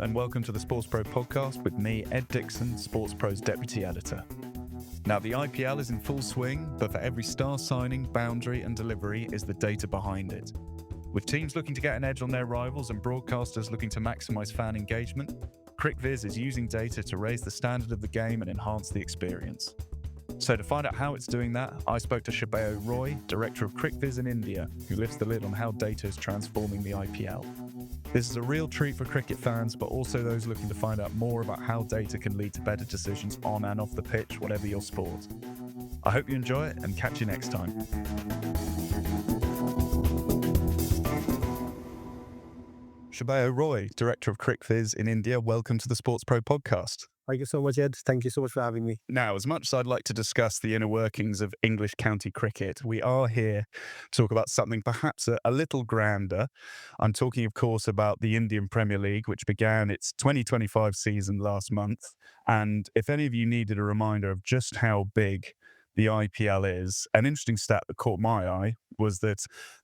and welcome to the Sports Pro podcast with me, Ed Dixon, Sports Pro's Deputy Editor. Now, the IPL is in full swing, but for every star signing, boundary and delivery is the data behind it. With teams looking to get an edge on their rivals and broadcasters looking to maximise fan engagement, CricViz is using data to raise the standard of the game and enhance the experience. So to find out how it's doing that, I spoke to Subhayu Roy, Director of CricViz in India, who lifts the lid on how data is transforming the IPL. This is a real treat for cricket fans, but also those looking to find out more about how data can lead to better decisions on and off the pitch, whatever your sport. I hope you enjoy it and catch you next time. Subhayu Roy, Director of CricViz in India, welcome to the Sports Pro podcast. Thank you so much, Ed. Thank you so much for having me. Now, as much as I'd like to discuss the inner workings of English county cricket, we are here to talk about something perhaps a little grander. I'm talking, of course, about the Indian Premier League, which began its 2025 season last month. And if any of you needed a reminder of just how big the IPL is, an interesting stat that caught my eye was that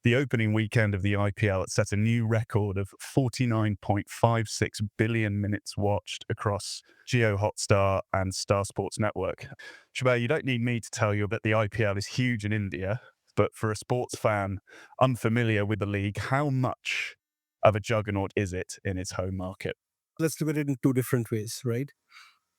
the opening weekend of the IPL, it set a new record of 49.56 billion minutes watched across Jio Hotstar and Star Sports Network. Subhayu, you don't need me to tell you that the IPL is huge in India, but for a sports fan unfamiliar with the league, how much of a juggernaut is it in its home market? Let's look at it in two different ways, right?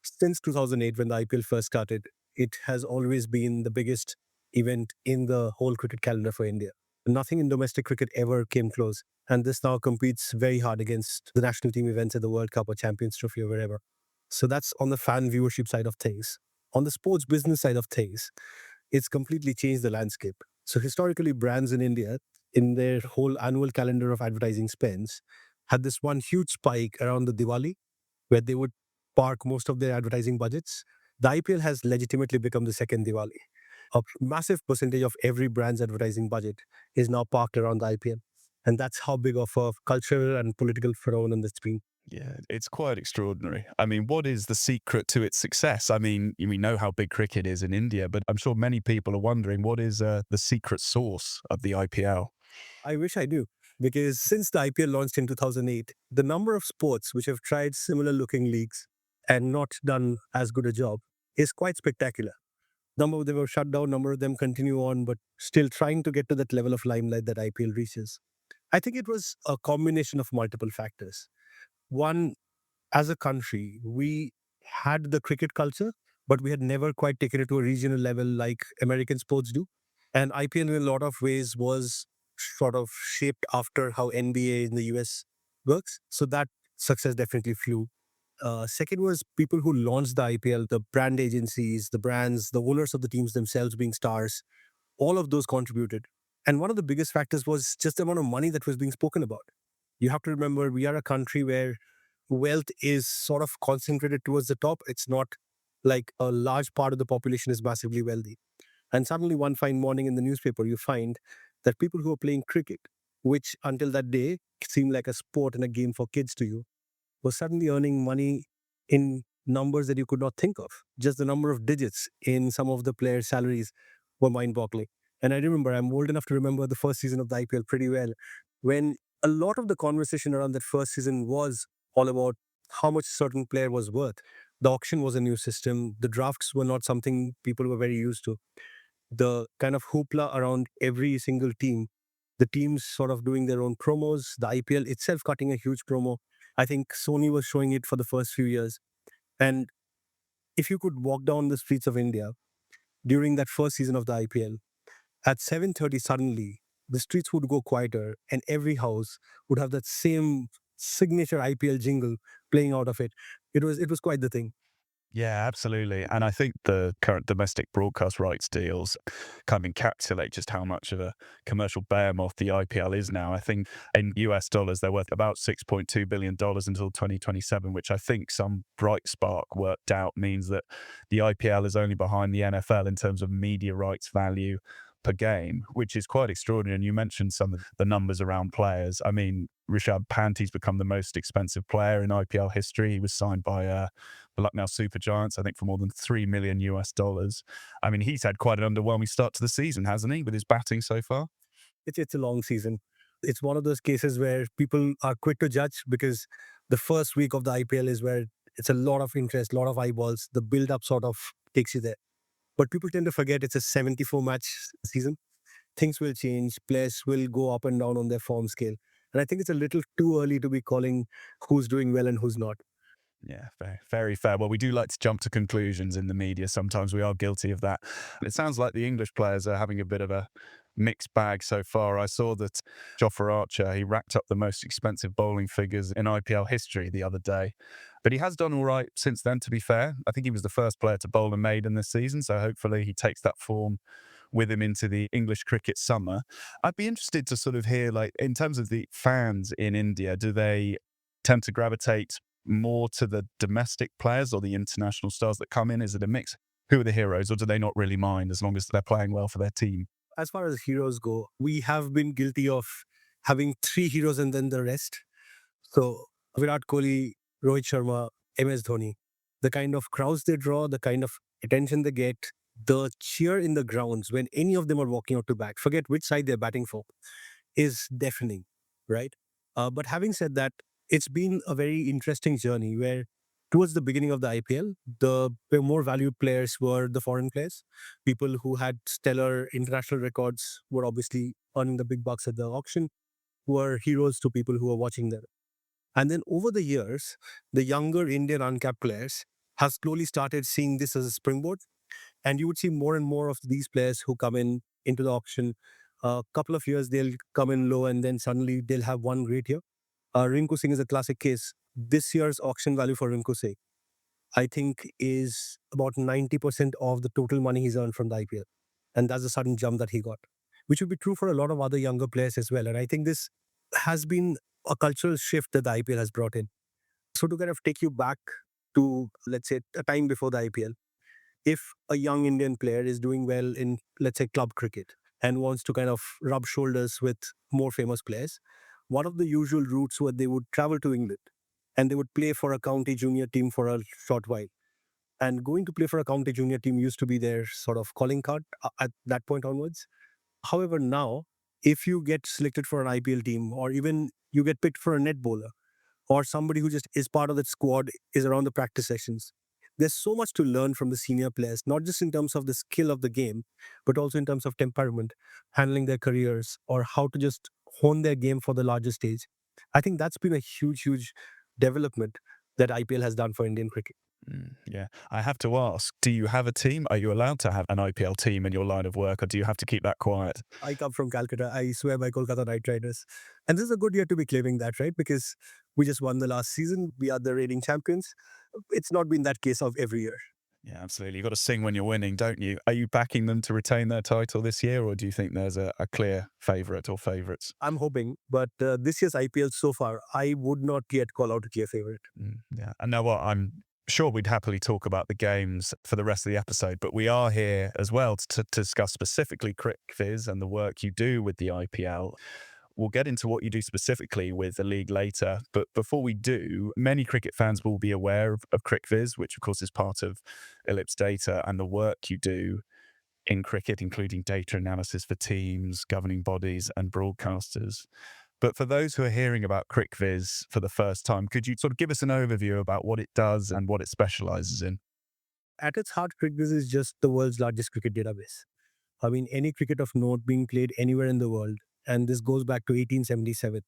Since 2008, when the IPL first started, it has always been the biggest event in the whole cricket calendar for India. Nothing in domestic cricket ever came close. And this now competes very hard against the national team events at the World Cup or Champions Trophy or wherever. So that's on the fan viewership side of things. On the sports business side of things, it's completely changed the landscape. So historically, brands in India, in their whole annual calendar of advertising spends, had this one huge spike around the Diwali, where they would park most of their advertising budgets. The IPL has legitimately become the second Diwali. A massive percentage of every brand's advertising budget is now parked around the IPL. And that's how big of a cultural and political phenomenon that's been. Yeah, it's quite extraordinary. I mean, what is the secret to its success? I mean, we know how big cricket is in India, but I'm sure many people are wondering what is the secret sauce of the IPL? I wish I knew, because since the IPL launched in 2008, the number of sports which have tried similar looking leagues and not done as good a job is quite spectacular. Number of them were shut down, number of them continue on, but still trying to get to that level of limelight that IPL reaches. I think it was a combination of multiple factors. One, as a country, we had the cricket culture, but we had never quite taken it to a regional level like American sports do. And IPL in a lot of ways was sort of shaped after how NBA in the US works. So that success definitely flew. Second was people who launched the IPL, the brand agencies, the brands, the owners of the teams themselves being stars, all of those contributed. And one of the biggest factors was just the amount of money that was being spoken about. You have to remember, we are a country where wealth is sort of concentrated towards the top. It's not like a large part of the population is massively wealthy. And suddenly one fine morning in the newspaper, you find that people who are playing cricket, which until that day seemed like a sport and a game for kids to you, was suddenly earning money in numbers that you could not think of. Just the number of digits in some of the players' salaries were mind-boggling. And I remember, I'm old enough to remember the first season of the IPL pretty well, when a lot of the conversation around that first season was all about how much a certain player was worth. The auction was a new system. The drafts were not something people were very used to. The kind of hoopla around every single team, the teams sort of doing their own promos, the IPL itself cutting a huge promo. I think Sony was showing it for the first few years. And if you could walk down the streets of India during that first season of the IPL, at 7:30 suddenly, the streets would go quieter and every house would have that same signature IPL jingle playing out of it. It was quite the thing. Yeah, absolutely. And I think the current domestic broadcast rights deals kind of encapsulate just how much of a commercial behemoth the IPL is now. I think in US dollars, they're worth about $6.2 billion until 2027, which I think some bright spark worked out means that the IPL is only behind the NFL in terms of media rights value per game, which is quite extraordinary. And you mentioned some of the numbers around players. I mean, Rishabh Pant's become the most expensive player in IPL history. He was signed by the Lucknow Super Giants, I think, for more than $3 million. I mean, he's had quite an underwhelming start to the season, hasn't he, with his batting so far? It's a long season. It's one of those cases where people are quick to judge because The first week of the IPL is where it's a lot of interest, a lot of eyeballs. The build up sort of takes you there. But people tend to forget it's a 74 match season. Things will change, players will go up and down on their form scale. And I think it's a little too early to be calling who's doing well and who's not. Yeah, very, very fair. Well, we do like to jump to conclusions in the media. Sometimes we are guilty of that. It sounds like the English players are having a bit of a mixed bag so far. I saw that Jofra Archer, he racked up the most expensive bowling figures in IPL history the other day. But he has done all right since then, to be fair. I think he was the first player to bowl a maiden this season. So hopefully he takes that form with him into the English cricket summer. I'd be interested to sort of hear, like, in terms of the fans in India, do they tend to gravitate more to the domestic players or the international stars that come in? Is it a mix? Who are the heroes, or do they not really mind as long as they're playing well for their team? As far as heroes go, we have been guilty of having three heroes and then the rest. So Virat Kohli, Rohit Sharma, MS Dhoni, the kind of crowds they draw, the kind of attention they get, the cheer in the grounds when any of them are walking out to bat, forget which side they're batting for, is deafening, right? But having said that, it's been a very interesting journey where towards the beginning of the IPL, the more valued players were the foreign players. People who had stellar international records were obviously earning the big bucks at the auction, were heroes to people who were watching them. And then over the years, the younger Indian uncapped players have slowly started seeing this as a springboard. And you would see more and more of these players who come in into the auction. A couple of years, they'll come in low and then suddenly they'll have one great year. Rinku Singh is a classic case. This year's auction value for Rinku Singh, I think, is about 90% of the total money he's earned from the IPL. And that's a sudden jump that he got, which would be true for a lot of other younger players as well. And I think this has been a cultural shift that the IPL has brought in. So to kind of take you back to, let's say, a time before the IPL, if a young Indian player is doing well in, let's say, club cricket and wants to kind of rub shoulders with more famous players, one of the usual routes was they would travel to England and they would play for a county junior team for a short while. And going to play for a county junior team used to be their sort of calling card at that point onwards. However, now, if you get selected for an IPL team or even you get picked for a net bowler, or somebody who just is part of that squad is around the practice sessions. There's so much to learn from the senior players, not just in terms of the skill of the game, but also in terms of temperament, handling their careers, or how to just hone their game for the larger stage. I think that's been a huge, huge development that IPL has done for Indian cricket. Yeah. I have to ask, do you have a team? Are you allowed to have an IPL team in your line of work, or do you have to keep that quiet? I come from Calcutta. I swear by Kolkata Knight Riders. And this is a good year to be claiming that, right? Because we just won the last season. We are the reigning champions. It's not been that case of every year. Yeah, absolutely. You've got to sing when you're winning, don't you? Are you backing them to retain their title this year, or do you think there's a clear favourite or favourites? I'm hoping, but this year's IPL so far, I would not yet call out a clear favorite. Yeah. And know what? I'm sure we'd happily talk about the games for the rest of the episode, but we are here as well to discuss specifically CricViz and the work you do with the IPL. We'll get into what you do specifically with the league later. But before we do, many cricket fans will be aware of CricViz, which of course is part of Ellipse Data, and the work you do in cricket, including data analysis for teams, governing bodies, and broadcasters. But for those who are hearing about CricViz for the first time, could you sort of give us an overview about what it does and what it specializes in? At its heart, CricViz is just the world's largest cricket database. I mean, any cricket of note being played anywhere in the world, and this goes back to 1877.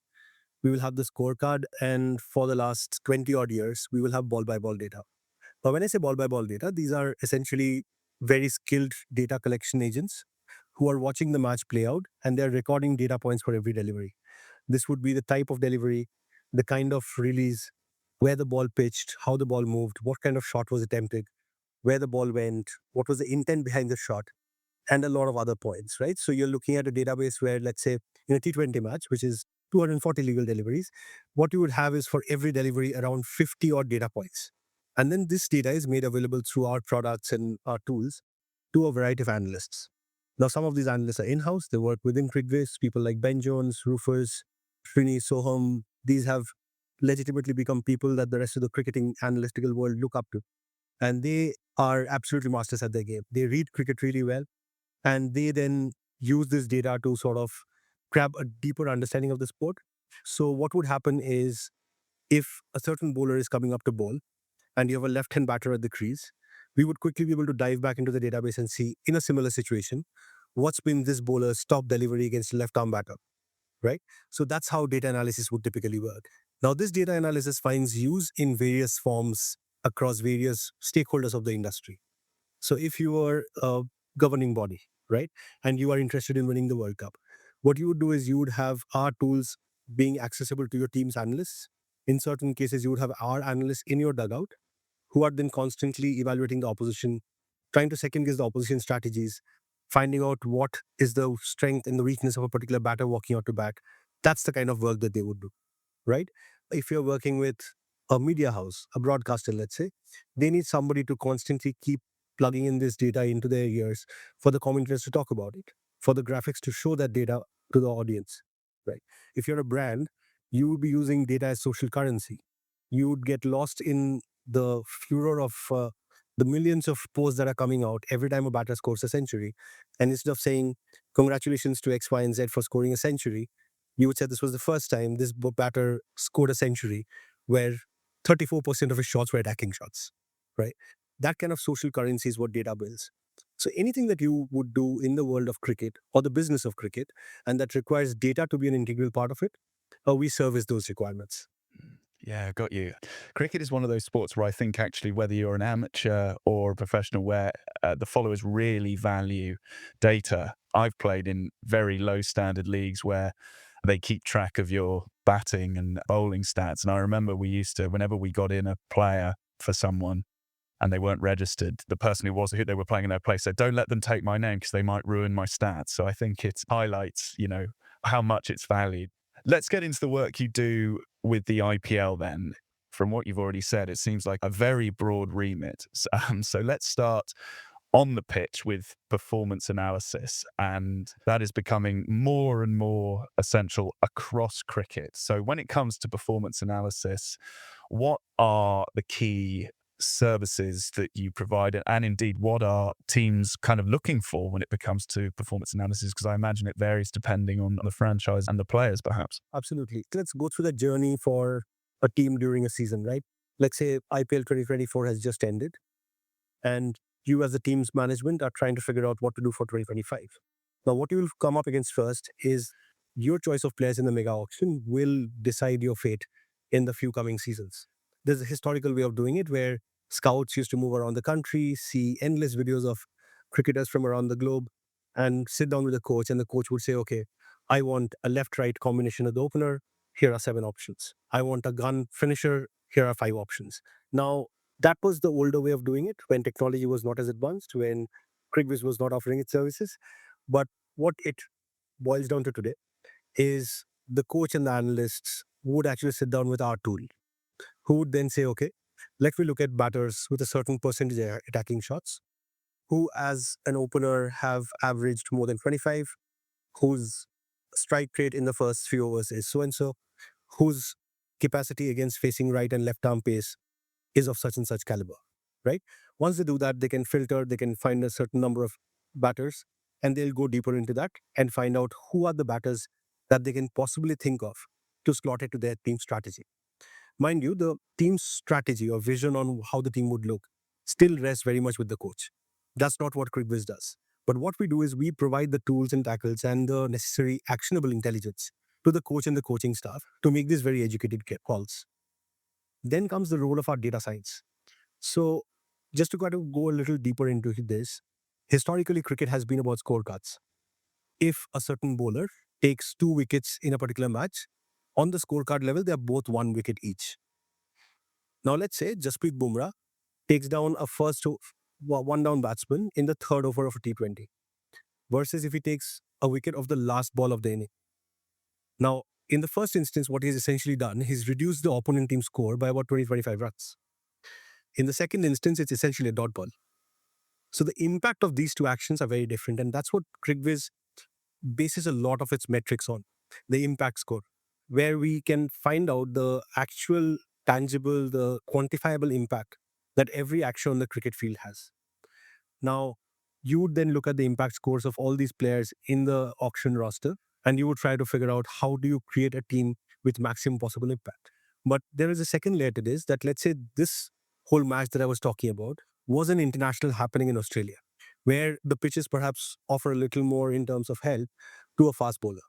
We will have the scorecard, and for the last 20 odd years, we will have ball by ball data. But when I say ball by ball data, these are essentially very skilled data collection agents who are watching the match play out and they're recording data points for every delivery. This would be the type of delivery, the kind of release, where the ball pitched, how the ball moved, what kind of shot was attempted, where the ball went, what was the intent behind the shot, and a lot of other points, right? So you're looking at a database where, let's say, in a T20 match, which is 240 legal deliveries, what you would have is for every delivery around 50 odd data points. And then this data is made available through our products and our tools to a variety of analysts. Now, some of these analysts are in-house. They work within CricViz. People like Ben Jones, Rufus, Srini, Soham. These have legitimately become people that the rest of the cricketing analytical world look up to. And they are absolutely masters at their game. They read cricket really well, and they then use this data to sort of grab a deeper understanding of the sport. So what would happen is If a certain bowler is coming up to bowl and you have a left-hand batter at the crease, we would quickly be able to dive back into the database and see, in a similar situation, what's been this bowler's top delivery against a left-arm batter, right? So that's how data analysis would typically work. Now, this data analysis finds use in various forms across various stakeholders of the industry. So if you are a governing body, right, and you are interested in winning the World Cup, what you would do is you would have our tools being accessible to your team's analysts. In certain cases, you would have our analysts in your dugout who are then constantly evaluating the opposition, trying to second guess the opposition strategies, finding out what is the strength and the weakness of a particular batter walking out to bat. That's the kind of work that they would do, right? If you're working with a media house, a broadcaster, let's say, they need somebody to constantly keep plugging in this data into their ears for the commentators to talk about it, for the graphics to show that data to the audience, right? If you're a brand, you would be using data as social currency. You would get lost in the furor of the millions of posts that are coming out every time a batter scores a century. And instead of saying, congratulations to X, Y, and Z for scoring a century, you would say this was the first time this batter scored a century where 34% of his shots were attacking shots, right? That kind of social currency is what data builds. So anything that you would do in the world of cricket or the business of cricket and that requires data to be an integral part of it, we service those requirements. Yeah, got you. Cricket is one of those sports where I think actually whether you're an amateur or a professional, where the followers really value data. I've played in very low standard leagues where they keep track of your batting and bowling stats. And I remember we used to, whenever we got in a player for someone and they weren't registered, the person who they were playing in their place said, "Don't let them take my name because they might ruin my stats." So I think it highlights, how much it's valued. Let's get into the work you do with the IPL then. From what you've already said, it seems like a very broad remit. So let's start on the pitch with performance analysis, and that is becoming more and more essential across cricket. So when it comes to performance analysis, what are the key services that you provide, and indeed what are teams kind of looking for when it comes to performance analysis? Because I imagine it varies depending on the franchise and the players, perhaps. Absolutely. Let's go through the journey for a team during a season, right? Let's say IPL 2024 has just ended and you as the team's management are trying to figure out what to do for 2025. Now, what you will come up against first is your choice of players in the mega auction will decide your fate in the few coming seasons. There's a historical way of doing it where scouts used to move around the country, see endless videos of cricketers from around the globe, and sit down with the coach, and the coach would say, okay, I want a left right combination of the opener. Here are 7 options. I want a gun finisher. Here are 5 options. Now, that was the older way of doing it when technology was not as advanced, when CricViz was not offering its services. But what it boils down to today is the coach and the analysts would actually sit down with our tool, who would then say, okay, let me look at batters with a certain percentage attacking shots, who as an opener have averaged more than 25, whose strike rate in the first few overs is so and so, whose capacity against facing right and left arm pace is of such and such caliber, right? Once they do that, they can filter, they can find a certain number of batters, and they'll go deeper into that and find out who are the batters that they can possibly think of to slot it to their team strategy. Mind you, the team's strategy or vision on how the team would look still rests very much with the coach. That's not what CricViz does. But what we do is we provide the tools and tackles and the necessary actionable intelligence to the coach and the coaching staff to make these very educated calls. Then comes the role of our data science. So, just to kind of go a little deeper into this, historically, cricket has been about scorecards. If a certain bowler takes 2 wickets in a particular match, on the scorecard level, they are both 1 wicket each. Now, let's say Jasprit Bumrah takes down a one down batsman in the third over of a T20, versus if he takes a wicket of the last ball of the inning. Now, in the first instance, what he's essentially done, he's reduced the opponent team's score by about 20-25 runs. In the second instance, it's essentially a dot ball. So the impact of these two actions are very different. And that's what CricViz bases a lot of its metrics on, the impact score, where we can find out the actual, tangible, the quantifiable impact that every action on the cricket field has. Now, you would then look at the impact scores of all these players in the auction roster, and you would try to figure out how do you create a team with maximum possible impact. But there is a second layer to this, that let's say this whole match that I was talking about was an international happening in Australia, where the pitches perhaps offer a little more in terms of help to a fast bowler.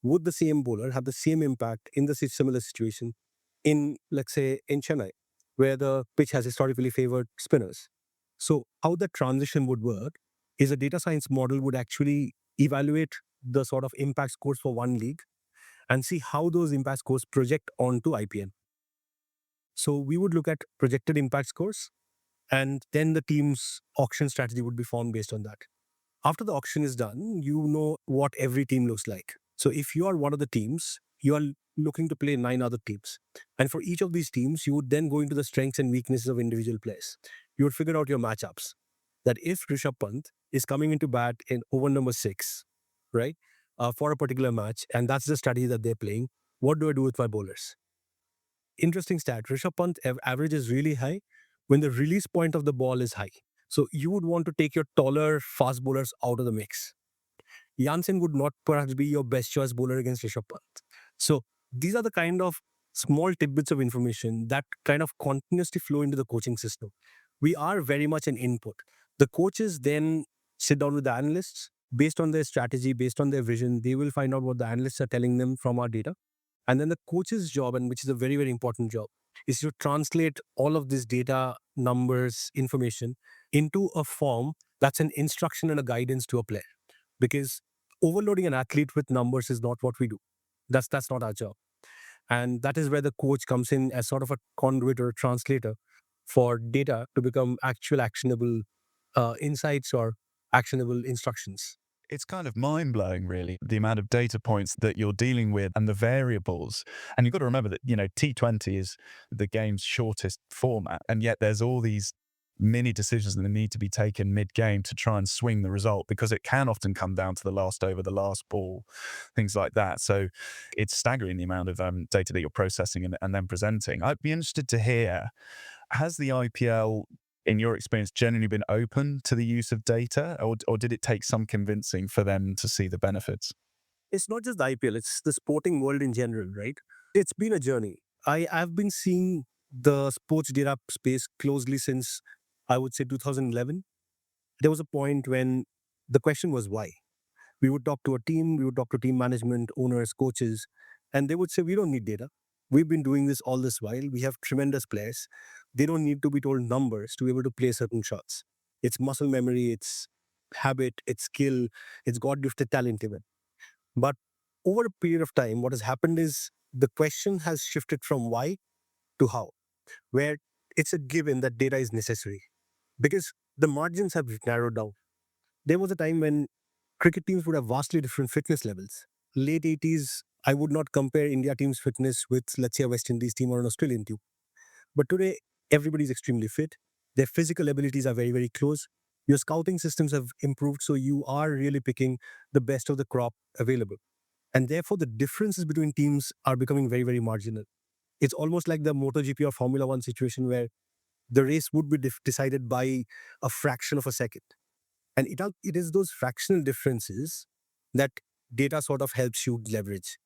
Would the same bowler have the same impact in the similar situation in, let's say, in Chennai, where the pitch has historically favored spinners? So, how the transition would work is a data science model would actually evaluate the sort of impact scores for one league and see how those impact scores project onto IPL. So, we would look at projected impact scores, and then the team's auction strategy would be formed based on that. After the auction is done, you know what every team looks like. So if you are one of the teams, you are looking to play 9 other teams. And for each of these teams, you would then go into the strengths and weaknesses of individual players. You would figure out your matchups. That if Rishabh Pant is coming into bat in over number 6, right, for a particular match, and that's the strategy that they're playing, what do I do with my bowlers? Interesting stat. Rishabh Pant average is really high when the release point of the ball is high. So you would want to take your taller fast bowlers out of the mix. Jansen would not perhaps be your best choice bowler against Rishabh Pant. So these are the kind of small tidbits of information that kind of continuously flow into the coaching system. We are very much an input. The coaches then sit down with the analysts based on their strategy, based on their vision. They will find out what the analysts are telling them from our data. And then the coach's job, and which is a very, very important job, is to translate all of this data, numbers, information into a form that's an instruction and a guidance to a player. Because overloading an athlete with numbers is not what we do. That's not our job. And that is where the coach comes in as sort of a conduit or a translator for data to become actual actionable insights or actionable instructions. It's kind of mind blowing, really, the amount of data points that you're dealing with and the variables. And you've got to remember that, T20 is the game's shortest format. And yet there's all these mini decisions that need to be taken mid game to try and swing the result, because it can often come down to the last over, the last ball, things like that. So it's staggering the amount of data that you're processing and then presenting. I'd be interested to hear, has the IPL, in your experience, generally been open to the use of data, or did it take some convincing for them to see the benefits? It's not just the IPL, it's the sporting world in general, right? It's been a journey. I've been seeing the sports data space closely since, I would say, 2011. There was a point when the question was why. We would talk to a team, we would talk to team management, owners, coaches, and they would say, we don't need data. We've been doing this all this while. We have tremendous players. They don't need to be told numbers to be able to play certain shots. It's muscle memory, it's habit, it's skill, it's God gifted talent even. But over a period of time, what has happened is the question has shifted from why to how, where it's a given that data is necessary because the margins have narrowed down. There was a time when cricket teams would have vastly different fitness levels. Late 80s, I would not compare India team's fitness with, let's say, a West Indies team or an Australian team. But today, everybody's extremely fit. Their physical abilities are very, very close. Your scouting systems have improved, so you are really picking the best of the crop available. And therefore, the differences between teams are becoming very, very marginal. It's almost like the MotoGP or Formula One situation where the race would be decided by a fraction of a second. And it is those fractional differences that data sort of helps you leverage,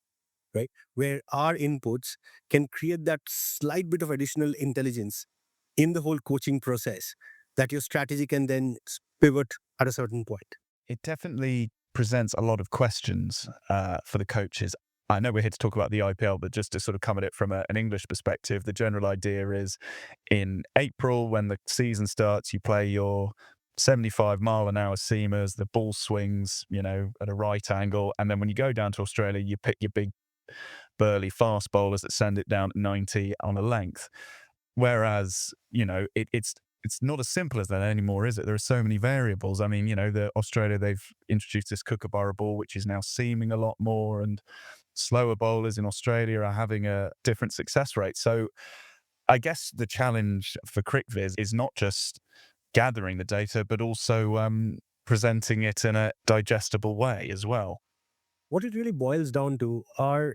right? Where our inputs can create that slight bit of additional intelligence in the whole coaching process that your strategy can then pivot at a certain point. It definitely presents a lot of questions for the coaches. I know we're here to talk about the IPL, but just to sort of come at it from an English perspective, the general idea is in April, when the season starts, you play your 75-mile-an-hour seamers, the ball swings, at a right angle. And then when you go down to Australia, you pick your big, burly fast bowlers that send it down at 90 on a length. Whereas, it's not as simple as that anymore, is it? There are so many variables. I mean, the Australia, they've introduced this Kookaburra ball, which is now seaming a lot more, and slower bowlers in Australia are having a different success rate. So I guess the challenge for CricViz is not just gathering the data, but also presenting it in a digestible way as well. What it really boils down to are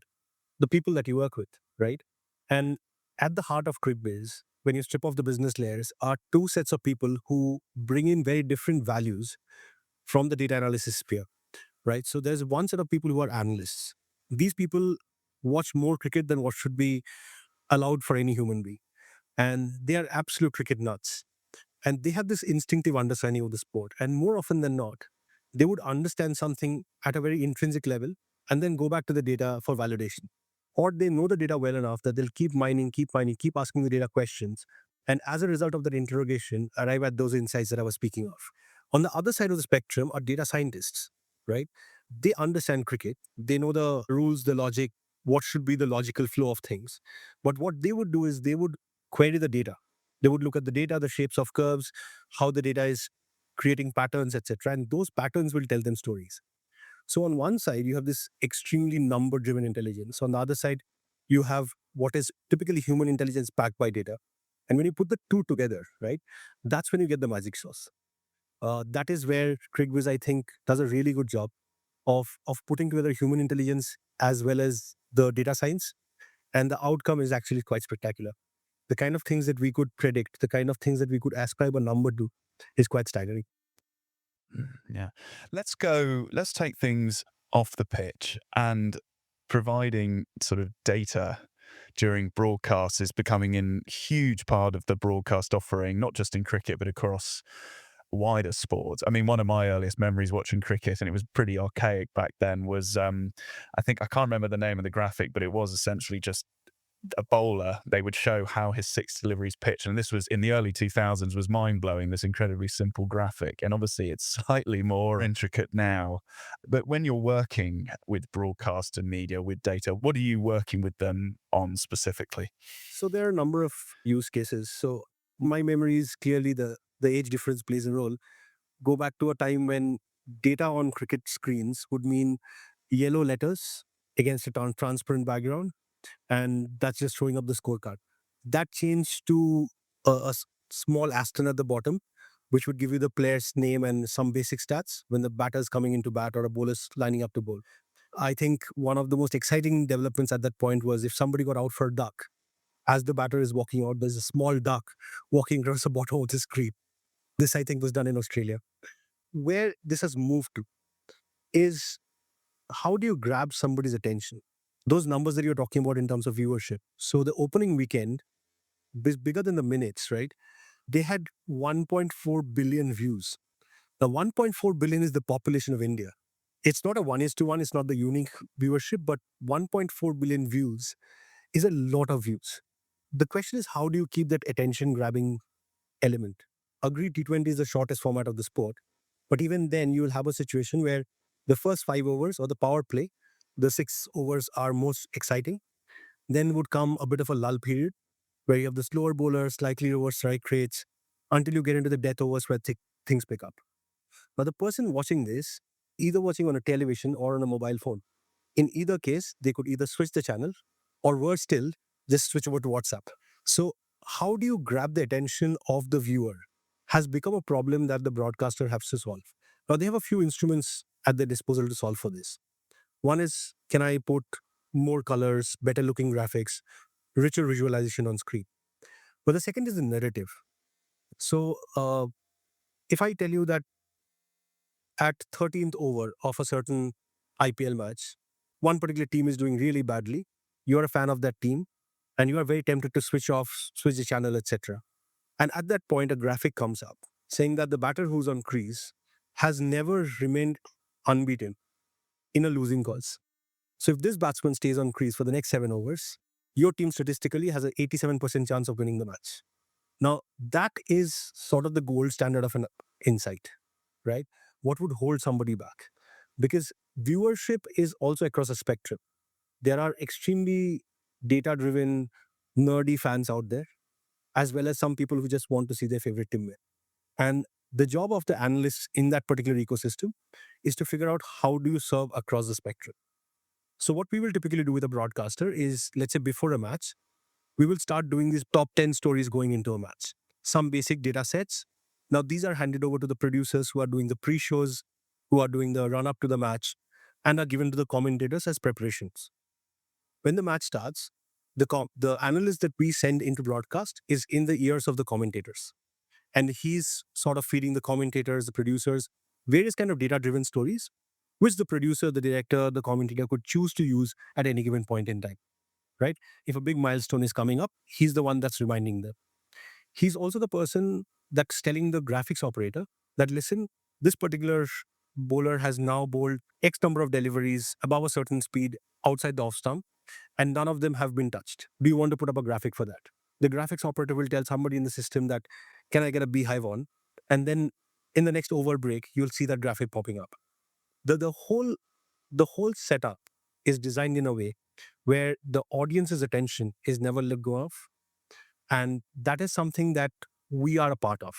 the people that you work with, right? And at the heart of CricViz, when you strip off the business layers, are two sets of people who bring in very different values from the data analysis sphere, right? So there's one set of people who are analysts. These people watch more cricket than what should be allowed for any human being. And they are absolute cricket nuts. And they have this instinctive understanding of the sport. And more often than not, they would understand something at a very intrinsic level and then go back to the data for validation. Or they know the data well enough that they'll keep mining, keep asking the data questions. And as a result of that interrogation, arrive at those insights that I was speaking of. On the other side of the spectrum are data scientists, right? They understand cricket, they know the rules, the logic, what should be the logical flow of things. But what they would do is they would query the data. They would look at the data, the shapes of curves, how the data is creating patterns, etc. And those patterns will tell them stories. So on one side, you have this extremely number-driven intelligence. On the other side, you have what is typically human intelligence backed by data. And when you put the two together, right, that's when you get the magic sauce. That is where CricViz, I think, does a really good job of putting together human intelligence as well as the data science. And the outcome is actually quite spectacular. The kind of things that we could predict, the kind of things that we could ascribe a number to is quite staggering. Yeah. Let's take things off the pitch, and providing sort of data during broadcasts is becoming a huge part of the broadcast offering, not just in cricket, but across wider sports. I mean, one of my earliest memories watching cricket, and it was pretty archaic back then, was I think I can't remember the name of the graphic, but it was essentially just a bowler. They would show how his six deliveries pitched, and this was in the early 2000s, was mind-blowing, this incredibly simple graphic. And obviously it's slightly more intricate now, but when you're working with broadcast and media with data, what are you working with them on specifically? So there are a number of use cases. So my memory is clearly the age difference plays a role. Go back to a time when data on cricket screens would mean yellow letters against a transparent background, and that's just showing up the scorecard. That changed to a small asterisk at the bottom, which would give you the player's name and some basic stats when the batter's coming into bat or a bowler's lining up to bowl. I think one of the most exciting developments at that point was if somebody got out for a duck, as the batter is walking out, there's a small duck walking across the bottom of the screen. This, I think, was done in Australia. Where this has moved to is how do you grab somebody's attention? Those numbers that you're talking about in terms of viewership. So the opening weekend is bigger than the minutes, right? They had 1.4 billion views. Now, 1.4 billion is the population of India. It's not a 1:1, it's not the unique viewership, but 1.4 billion views is a lot of views. The question is, how do you keep that attention grabbing element? Agreed, T20 is the shortest format of the sport, but even then, you will have a situation where the first 5 overs or the power play, the 6 overs are most exciting. Then would come a bit of a lull period where you have the slower bowlers, slightly lower strike rates, until you get into the death overs where things pick up. Now, the person watching this, either watching on a television or on a mobile phone, in either case, they could either switch the channel or worse still, just switch over to WhatsApp. So, how do you grab the attention of the viewer has become a problem that the broadcaster has to solve. Now, they have a few instruments at their disposal to solve for this. One is, can I put more colors, better looking graphics, richer visualization on screen? But the second is the narrative. So, if I tell you that at 13th over of a certain IPL match, one particular team is doing really badly, you're a fan of that team, and you are very tempted to switch off, switch the channel, etc. And at that point, a graphic comes up saying that the batter who's on crease has never remained unbeaten in a losing cause. So if this batsman stays on crease for the next 7 overs, your team statistically has an 87% chance of winning the match. Now, that is sort of the gold standard of an insight, right? What would hold somebody back? Because viewership is also across a spectrum. There are extremely data driven, nerdy fans out there, as well as some people who just want to see their favorite team win. And the job of the analysts in that particular ecosystem is to figure out how do you serve across the spectrum. So what we will typically do with a broadcaster is, let's say before a match, we will start doing these top 10 stories going into a match. Some basic data sets. Now these are handed over to the producers who are doing the pre-shows, who are doing the run-up to the match, and are given to the commentators as preparations. When the match starts, the analyst that we send into broadcast is in the ears of the commentators. And he's sort of feeding the commentators, the producers, various kind of data-driven stories, which the producer, the director, the commentator could choose to use at any given point in time. right? If a big milestone is coming up, he's the one that's reminding them. He's also the person that's telling the graphics operator that, listen, this particular bowler has now bowled X number of deliveries above a certain speed outside the off stump, and none of them have been touched. Do you want to put up a graphic for that? The graphics operator will tell somebody in the system that, can I get a beehive on? And then in the next over break, you'll see that graphic popping up. The whole setup is designed in a way where the audience's attention is never let go of. And that is something that we are a part of.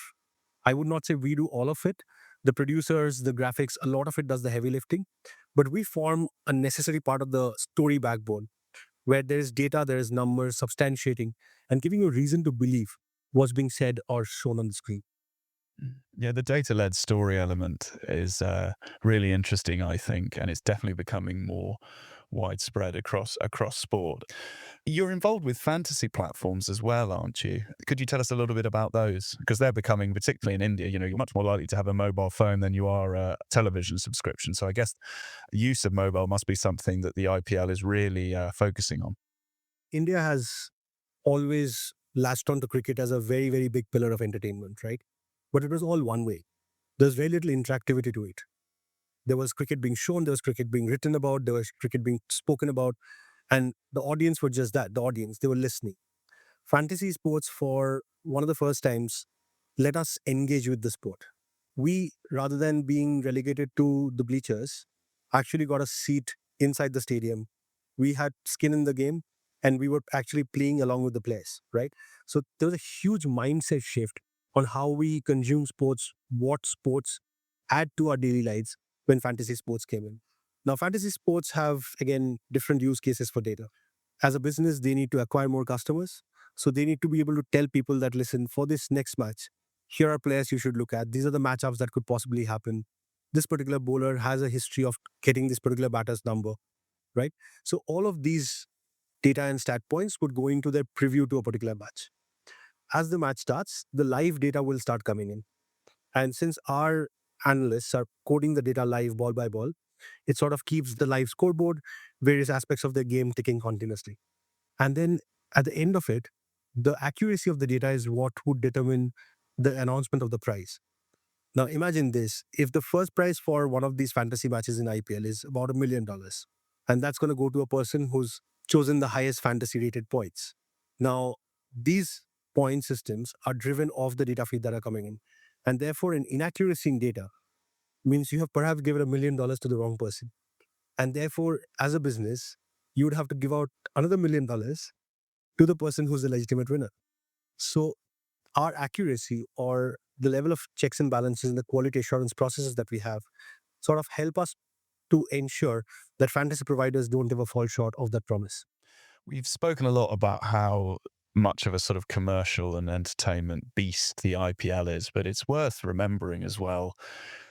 I would not say we do all of it. The producers, the graphics, a lot of it does the heavy lifting, but we form a necessary part of the story backbone where there is data, there is numbers substantiating and giving you a reason to believe what's being said or shown on the screen. Yeah, the data-led story element is really interesting, I think, and it's definitely becoming more widespread across sport. You're involved with fantasy platforms as well, aren't you? Could you tell us a little bit about those? Because they're becoming, particularly in India, you're much more likely to have a mobile phone than you are a television subscription. So I guess use of mobile must be something that the IPL is really focusing on. India has always latched on to cricket as a very, very big pillar of entertainment, right? But it was all one way. There's very little interactivity to it. There was cricket being shown, there was cricket being written about, there was cricket being spoken about, and the audience were just that, the audience, they were listening. Fantasy sports, for one of the first times, let us engage with the sport. We, rather than being relegated to the bleachers, actually got a seat inside the stadium. We had skin in the game and we were actually playing along with the players, right? So there was a huge mindset shift on how we consume sports, what sports add to our daily lives when fantasy sports came in. Now, fantasy sports have, again, different use cases for data. As a business, they need to acquire more customers. So they need to be able to tell people that, listen, for this next match, here are players you should look at. These are the matchups that could possibly happen. This particular bowler has a history of getting this particular batter's number, right? So all of these data and stat points would go into their preview to a particular match. As the match starts, the live data will start coming in. And since our analysts are coding the data live ball by ball, it sort of keeps the live scoreboard, various aspects of the game ticking continuously. And then at the end of it, the accuracy of the data is what would determine the announcement of the prize. Now imagine this, if the first prize for one of these fantasy matches in IPL is about $1 million, and that's going to go to a person who's chosen the highest fantasy rated points. Now, these point systems are driven off the data feed that are coming in. And therefore, an inaccuracy in data means you have perhaps given $1 million to the wrong person. And therefore, as a business, you would have to give out another $1 million to the person who's the legitimate winner. So our accuracy or the level of checks and balances and the quality assurance processes that we have sort of help us to ensure that fantasy providers don't ever fall short of that promise. We've spoken a lot about how much of a sort of commercial and entertainment beast the IPL is, but it's worth remembering as well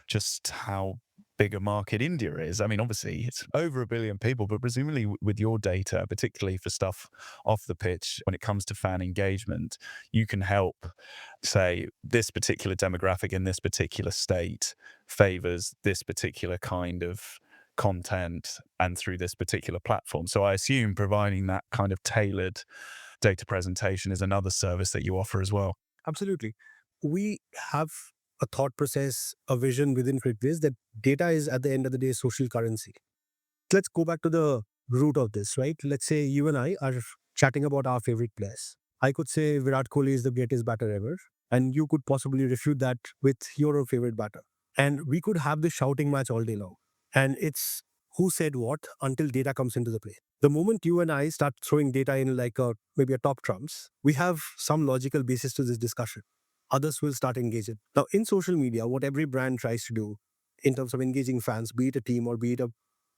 just how big a market India is. I mean, obviously, it's over a billion people, but presumably with your data, particularly for stuff off the pitch, when it comes to fan engagement, you can help say this particular demographic in this particular state favors this particular kind of content and through this particular platform. So I assume providing that kind of tailored data presentation is another service that you offer as well. Absolutely. We have a thought process, a vision within CricViz that data is at the end of the day social currency. Let's go back to the root of this, right? Let's say you and I are chatting about our favorite players. I could say Virat Kohli is the greatest batter ever, and you could possibly refute that with your own favorite batter. And we could have this shouting match all day long. And it's who said what until data comes into the play. The moment you and I start throwing data in like maybe a top trumps, we have some logical basis to this discussion. Others will start engaging. Now, in social media, what every brand tries to do in terms of engaging fans, be it a team or be it a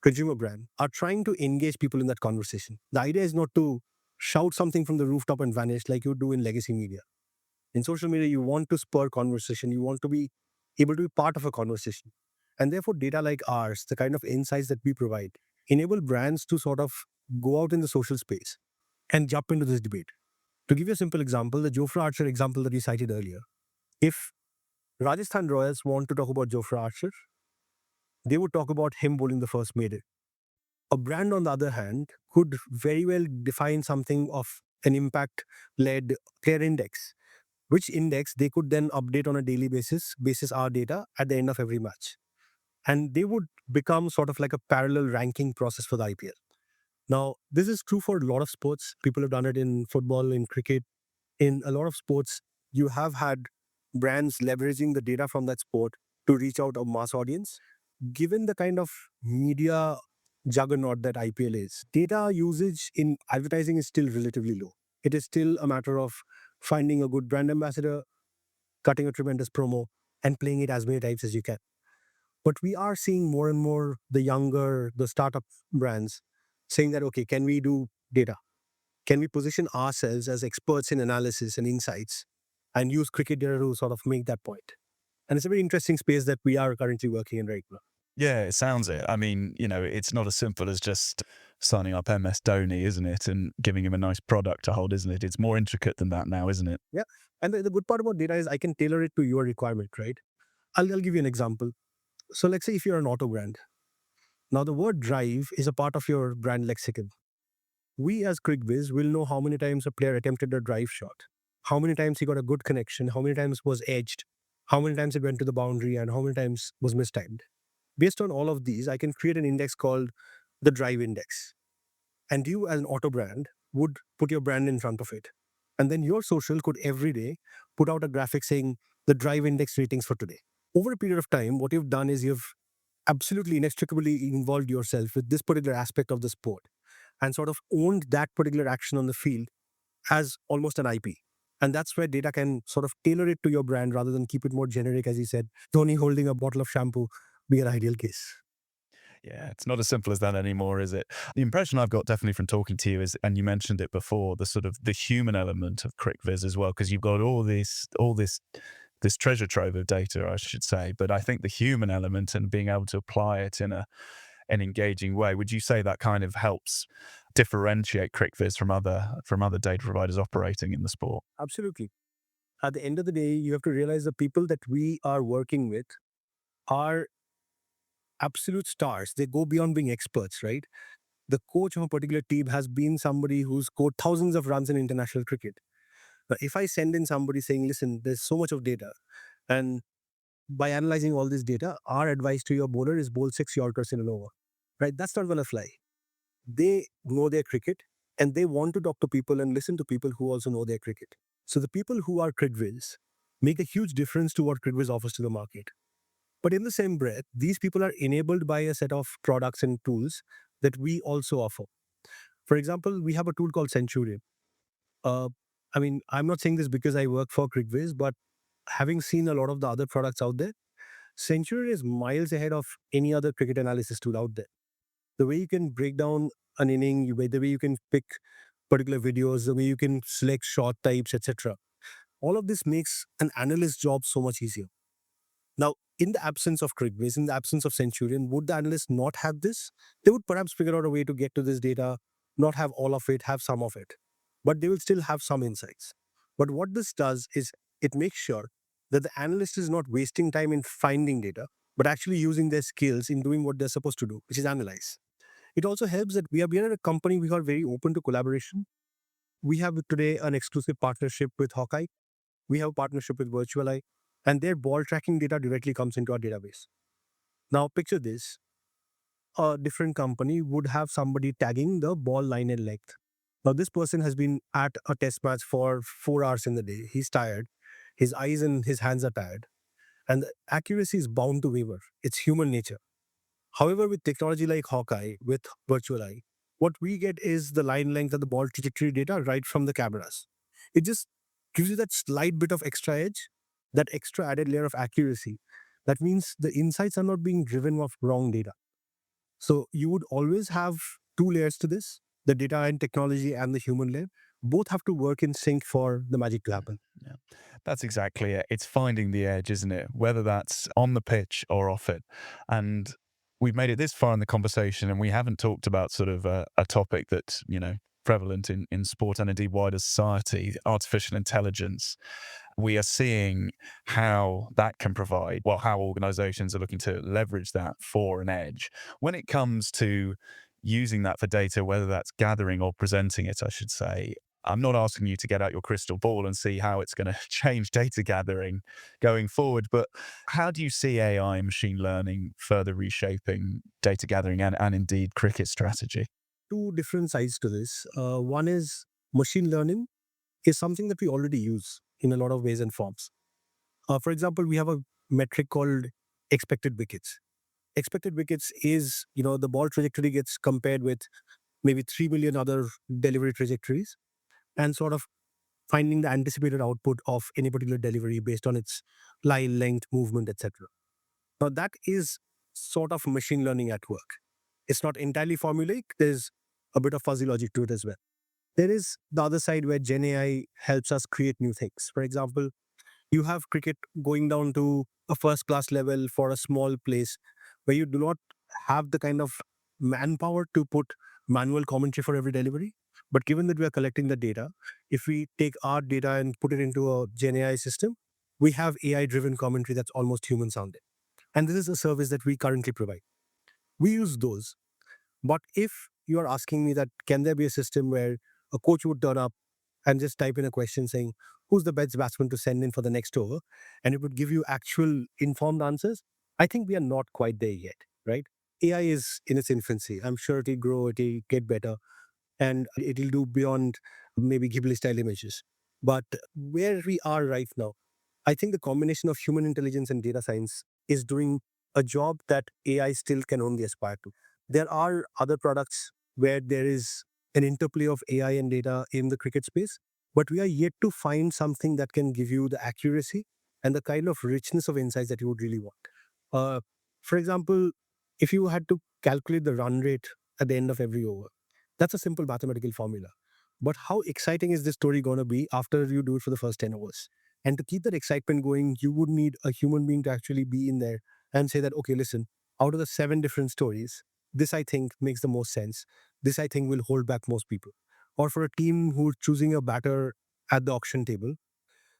consumer brand, are trying to engage people in that conversation. The idea is not to shout something from the rooftop and vanish like you do in legacy media. In social media, you want to spur conversation, you want to be able to be part of a conversation. And therefore, data like ours, the kind of insights that we provide, enable brands to sort of go out in the social space and jump into this debate. To give you a simple example, the Jofra Archer example that we cited earlier, if Rajasthan Royals want to talk about Jofra Archer, they would talk about him bowling the first maiden. A brand, on the other hand, could very well define something of an impact led player index, which index they could then update on a daily basis our data at the end of every match. And they would become sort of like a parallel ranking process for the IPL. Now, this is true for a lot of sports. People have done it in football, in cricket, in a lot of sports. You have had brands leveraging the data from that sport to reach out a mass audience. Given the kind of media juggernaut that IPL is, data usage in advertising is still relatively low. It is still a matter of finding a good brand ambassador, cutting a tremendous promo, and playing it as many times as you can. But we are seeing more and more the younger, the startup brands saying that, okay, can we do data? Can we position ourselves as experts in analysis and insights and use cricket data to sort of make that point? And it's a very interesting space that we are currently working in right now. Yeah, it sounds it. I mean, it's not as simple as just signing up MS Dhoni, isn't it? And giving him a nice product to hold, isn't it? It's more intricate than that now, isn't it? Yeah. And the good part about data is I can tailor it to your requirement, right? I'll give you an example. So let's say if you're an auto brand. Now the word drive is a part of your brand lexicon. We as CricViz will know how many times a player attempted a drive shot, how many times he got a good connection, how many times was edged, how many times it went to the boundary, and how many times was mistimed. Based on all of these, I can create an index called the drive index. And you, as an auto brand, would put your brand in front of it. And then your social could every day put out a graphic saying the drive index ratings for today. Over a period of time, what you've done is you've absolutely inextricably involved yourself with this particular aspect of the sport and sort of owned that particular action on the field as almost an IP. And that's where data can sort of tailor it to your brand rather than keep it more generic, as you said. Tony holding a bottle of shampoo be an ideal case. Yeah, it's not as simple as that anymore, is it? The impression I've got definitely from talking to you is, and you mentioned it before, the sort of the human element of CricViz as well, because you've got all this treasure trove of data, I should say. But I think the human element and being able to apply it in an engaging way, would you say that kind of helps differentiate CricViz from other data providers operating in the sport? Absolutely. At the end of the day, you have to realize the people that we are working with are absolute stars. They go beyond being experts, right? The coach of a particular team has been somebody who's scored thousands of runs in international cricket. But if I send in somebody saying, listen, there's so much of data, and by analyzing all this data, our advice to your bowler is bowl 6 Yorkers in an over, right? That's not going to fly. They know their cricket and they want to talk to people and listen to people who also know their cricket. So the people who are CricViz make a huge difference to what CricViz offers to the market. But in the same breath, these people are enabled by a set of products and tools that we also offer. For example, we have a tool called Centurion. Uh, I mean, I'm not saying this because I work for CricViz, but having seen a lot of the other products out there, Centurion is miles ahead of any other cricket analysis tool out there. The way you can break down an inning, the way you can pick particular videos, the way you can select shot types, etc. All of this makes an analyst's job so much easier. Now, in the absence of CricViz, in the absence of Centurion, would the analyst not have this? They would perhaps figure out a way to get to this data, not have all of it, have some of it, but they will still have some insights. But what this does is it makes sure that the analyst is not wasting time in finding data, but actually using their skills in doing what they're supposed to do, which is analyze. It also helps that we are a company, we are very open to collaboration. We have today an exclusive partnership with Hawkeye. We have a partnership with Virtual Eye, and their ball tracking data directly comes into our database. Now, picture this: a different company would have somebody tagging the ball line and length. Now, this person has been at a test match for 4 hours in the day. He's tired. His eyes and his hands are tired. And the accuracy is bound to waver. It's human nature. However, with technology like Hawkeye, with Virtual Eye, what we get is the line length and the ball trajectory data right from the cameras. It just gives you that slight bit of extra edge, that extra added layer of accuracy. That means the insights are not being driven off wrong data. So you would always have two layers to this: the data and technology and the human layer. Both have to work in sync for the magic to happen. Yeah, that's exactly it. It's finding the edge, isn't it? Whether that's on the pitch or off it. And we've made it this far in the conversation, and we haven't talked about sort of a topic that's, prevalent in sport and indeed wider society, artificial intelligence. We are seeing how that can provide, well, how organizations are looking to leverage that for an edge. When it comes to using that for data, whether that's gathering or presenting it, I should say. I'm not asking you to get out your crystal ball and see how it's going to change data gathering going forward, but how do you see AI and machine learning further reshaping data gathering and indeed cricket strategy? Two different sides to this. One is machine learning is something that we already use in a lot of ways and forms. For example, we have a metric called expected wickets. Expected wickets is, the ball trajectory gets compared with maybe 3 million other delivery trajectories and sort of finding the anticipated output of any particular delivery based on its line length, movement, etc. Now, that is sort of machine learning at work. It's not entirely formulaic. There's a bit of fuzzy logic to it as well. There is the other side where Gen AI helps us create new things. For example, you have cricket going down to a first class level for a small place where you do not have the kind of manpower to put manual commentary for every delivery. But given that we are collecting the data, if we take our data and put it into a Gen AI system, we have AI driven commentary that's almost human sounding. And this is a service that we currently provide. We use those. But if you are asking me that, can there be a system where a coach would turn up and just type in a question saying, who's the best batsman to send in for the next over? And it would give you actual informed answers. I think we are not quite there yet, right? AI is in its infancy. I'm sure it'll grow, it'll get better, and it'll do beyond maybe Ghibli style images. But where we are right now, I think the combination of human intelligence and data science is doing a job that AI still can only aspire to. There are other products where there is an interplay of AI and data in the cricket space, but we are yet to find something that can give you the accuracy and the kind of richness of insights that you would really want. Uh, for example, if you had to calculate the run rate at the end of every over, that's a simple mathematical formula. But how exciting is this story going to be after you do it for the first 10 overs? And to keep that excitement going, you would need a human being to actually be in there and say that, okay, listen, out of the 7 different stories, this I think makes the most sense. This I think will hold back most people. Or for a team who's choosing a batter at the auction table,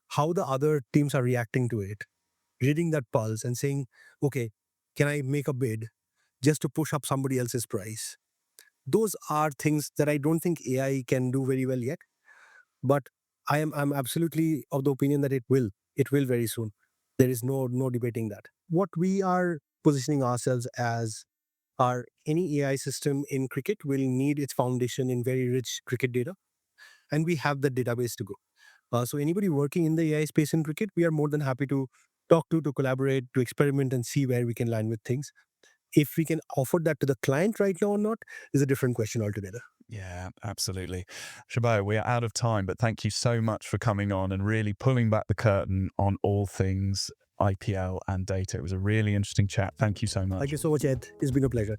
how the other teams are reacting to it, reading that pulse and saying, okay, can I make a bid just to push up somebody else's price? Those are things that I don't think AI can do very well yet, but I'm absolutely of the opinion that it will very soon. There is no debating that. What we are positioning ourselves as are any AI system in cricket will need its foundation in very rich cricket data, and we have the database to go. So anybody working in the AI space in cricket, we are more than happy to talk to collaborate, to experiment and see where we can land with things. If we can offer that to the client right now or not is a different question altogether. Yeah, absolutely. Subhayu, we are out of time, but thank you so much for coming on and really pulling back the curtain on all things IPL and data. It was a really interesting chat. Thank you so Thank much. you so much, Ed. It's been a pleasure.